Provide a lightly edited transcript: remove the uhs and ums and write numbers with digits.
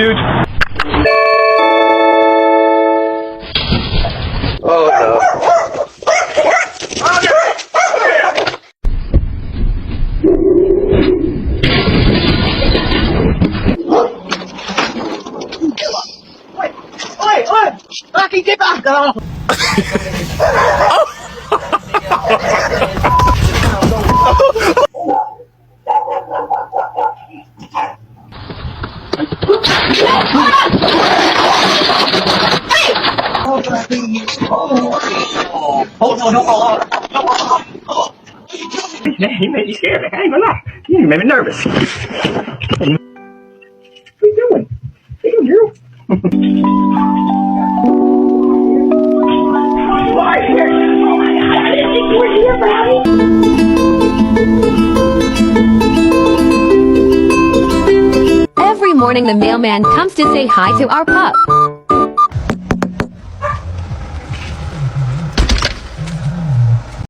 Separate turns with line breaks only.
dude. Oh no.
Oi! Aking tipa!
He made me scared. I ain't gonna lie. You made me nervous. What are you doing? Hey, girl. You are here. Oh my God! I didn't think you were here, Bobby.
Every morning the mailman comes to say hi to our pup.